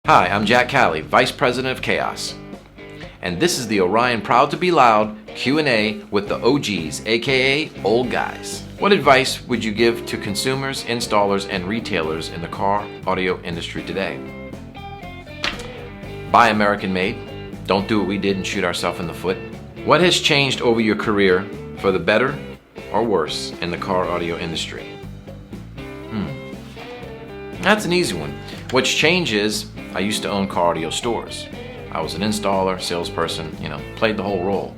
Hi, I'm Jack Cali, Vice President of Chaos. And this is the Orion Proud to Be Loud Q&A with the OGs, aka old guys. What advice would you give to consumers, installers, and retailers in the car audio industry today? Buy American made. Don't do what we did and shoot ourselves in the foot. What has changed over your career for the better or worse in the car audio industry? That's an easy one. What's changed is I used to own car audio stores. I was an installer, salesperson, played the whole role.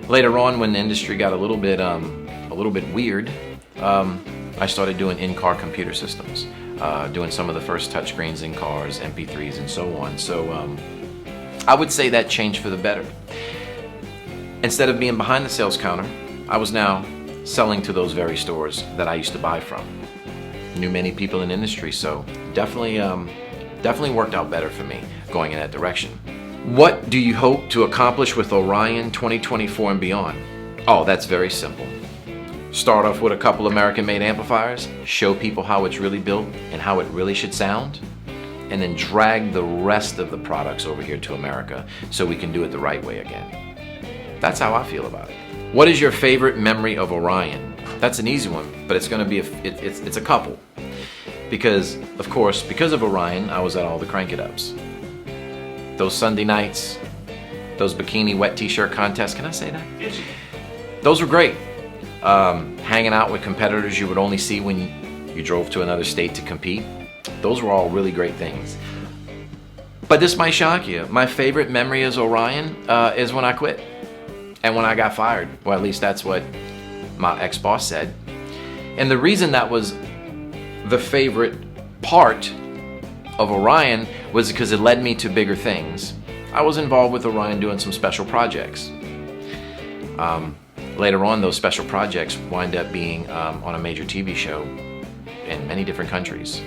Later on, when the industry got a little bit weird, I started doing in-car computer systems, doing some of the first touchscreens in cars, MP3s, and so on. So I would say that changed for the better. Instead of being behind the sales counter, I was now selling to those very stores that I used to buy from. Knew many people in the industry, so definitely worked out better for me going in that direction. What do you hope to accomplish with Orion 2024 and beyond? Oh, that's very simple. Start off with a couple American-made amplifiers, show people how it's really built and how it really should sound, and then drag the rest of the products over here to America so we can do it the right way again. That's how I feel about it. What is your favorite memory of Orion? That's an easy one, but it's going to be it's a couple. Because, of course, because of Orion, I was at all the Crank It Ups. Those Sunday nights, those bikini wet t-shirt contests, can I say that? Those were great. Hanging out with competitors you would only see when you drove to another state to compete. Those were all really great things. But this might shock you. My favorite memory as Orion is when I quit. And when I got fired. Well, at least that's what my ex-boss said. And the reason that was the favorite part of Orion was because it led me to bigger things. I was involved with Orion doing some special projects. Later on, those special projects wind up being on a major TV show in many different countries.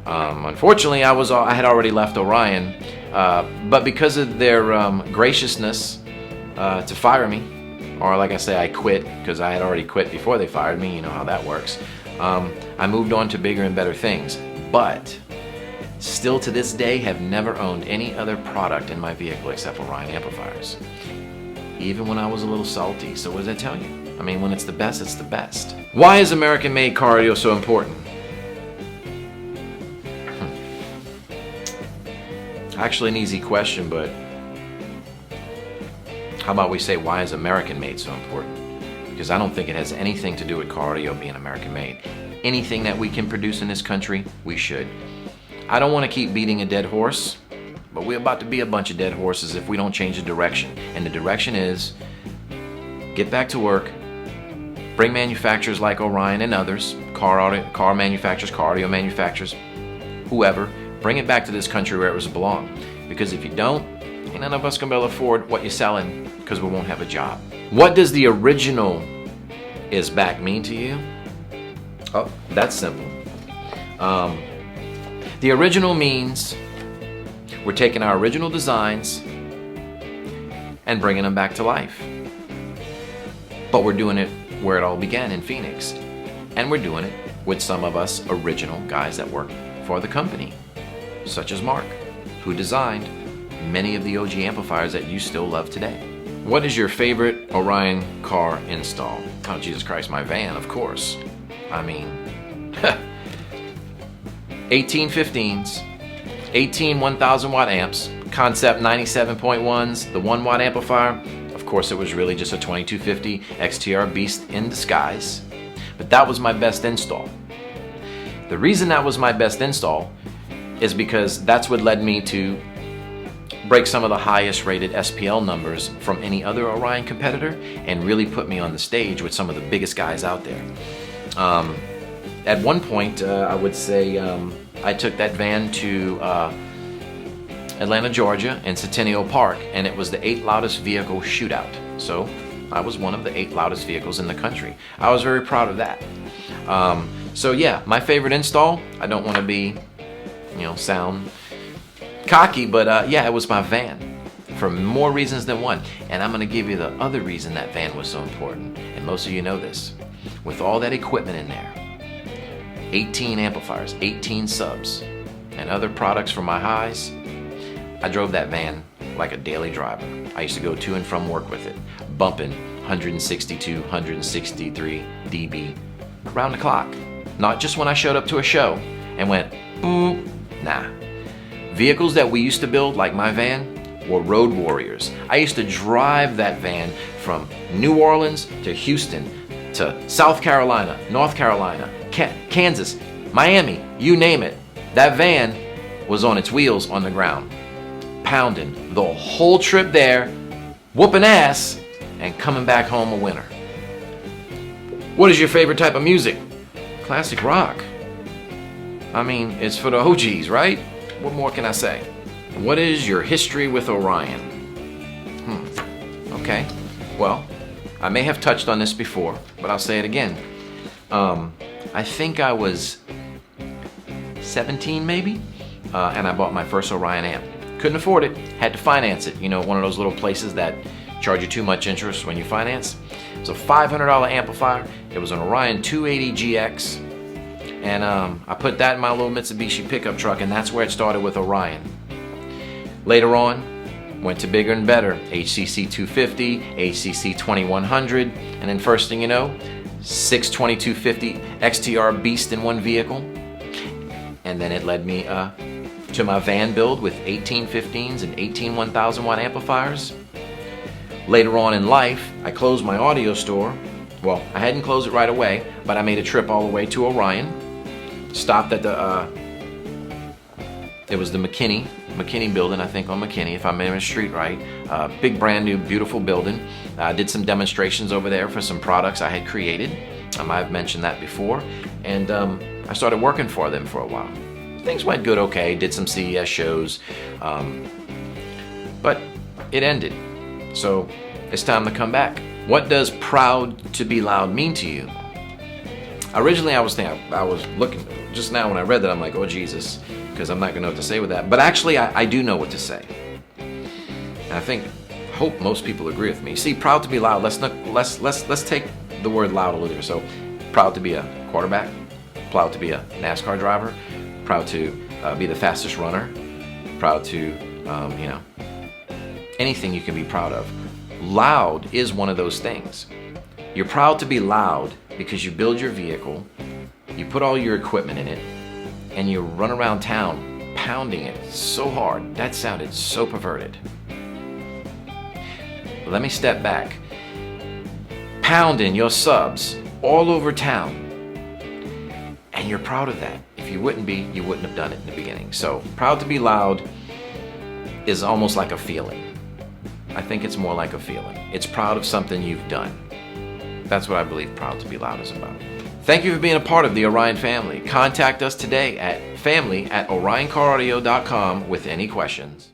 Unfortunately, I had already left Orion, but because of their graciousness to fire me, or like I say, I quit because I had already quit before they fired me. You know how that works. I moved on to bigger and better things, but still to this day have never owned any other product in my vehicle except Orion amplifiers. Even when I was a little salty. So what does that tell you? I mean, when it's the best, it's the best. Why is American-made car audio so important? Actually an easy question, but how about we say, why is American-made so important? Because I don't think it has anything to do with car audio being American-made. Anything that we can produce in this country, we should. I don't want to keep beating a dead horse, but we're about to be a bunch of dead horses if we don't change the direction. And the direction is, get back to work, bring manufacturers like Orion and others, car manufacturers, car audio manufacturers, whoever, bring it back to this country where it was belong. Because if you don't, ain't none of us gonna be able to afford what you're selling because we won't have a job. What does the original is back mean to you? Oh, that's simple. The original means we're taking our original designs and bringing them back to life. But we're doing it where it all began, in Phoenix. And we're doing it with some of us original guys that work for the company, such as Mark, who designed many of the OG amplifiers that you still love today. What is your favorite Orion car install? Oh, Jesus Christ, my van, of course. I mean, 18 15s, 18 1,000 watt amps, Concept 97.1s, the 1 watt amplifier. Of course, it was really just a 2250 XTR beast in disguise, but that was my best install. The reason that was my best install is because that's what led me to break some of the highest rated SPL numbers from any other Orion competitor and really put me on the stage with some of the biggest guys out there. At one point, I would say I took that van to Atlanta, Georgia, and Centennial Park, and it was the 8th loudest vehicle shootout. So I was one of the 8 loudest vehicles in the country. I was very proud of that. So yeah, my favorite install, I don't want to be, sound cocky, but yeah, it was my van for more reasons than one. And I'm going to give you the other reason that van was so important. And most of you know this. With all that equipment in there, 18 amplifiers, 18 subs, and other products from my highs, I drove that van like a daily driver. I used to go to and from work with it, bumping 162, 163 dB around the clock. Not just when I showed up to a show and went, boop, nah. Vehicles that we used to build, like my van, were road warriors. I used to drive that van from New Orleans to Houston to South Carolina, North Carolina, Kansas, Miami, you name it. That van was on its wheels on the ground, pounding the whole trip there, whooping ass, and coming back home a winner. What is your favorite type of music? Classic rock. I mean, it's for the OGs, right? What more can I say? What is your history with Orion? Okay, well, I may have touched on this before, but I'll say it again. I think I was 17 maybe, and I bought my first Orion amp. Couldn't afford it, had to finance it. You know, one of those little places that charge you too much interest when you finance. It's a $500 amplifier. It was an Orion 280GX, and I put that in my little Mitsubishi pickup truck, and that's where it started with Orion. Later on, went to bigger and better, HCC 250, HCC 2100, and then first thing you know, 62250 XTR beast in one vehicle. And then it led me to my van build with 1815s and 18 1000 watt amplifiers. Later on in life, I closed my audio store. Well, I hadn't closed it right away, but I made a trip all the way to Orion. Stopped at the, it was the McKinney building, I think on McKinney, if I remember the street right. Big brand new, beautiful building. I did some demonstrations over there for some products I had created. I might have mentioned that before. And I started working for them for a while. Things went good, okay, did some CES shows, but it ended. So it's time to come back. What does proud to be loud mean to you? Originally I was thinking, I was looking, just now when I read that, I'm like, oh Jesus, because I'm not gonna know what to say with that. But actually I do know what to say. And I hope most people agree with me. See, proud to be loud, let's take the word loud a little. So proud to be a quarterback, proud to be a NASCAR driver, proud to be the fastest runner, proud to, you know, anything you can be proud of. Loud is one of those things. You're proud to be loud because you build your vehicle, you put all your equipment in it, and you run around town pounding it so hard. That sounded so perverted. Let me step back. Pounding your subs all over town, and you're proud of that. If you wouldn't be, you wouldn't have done it in the beginning. So proud to be loud is almost like a feeling. I think it's more like a feeling. It's proud of something you've done. That's what I believe proud to be loud is about. Thank you for being a part of the Orion family. Contact us today at family@orioncaraudio.com with any questions.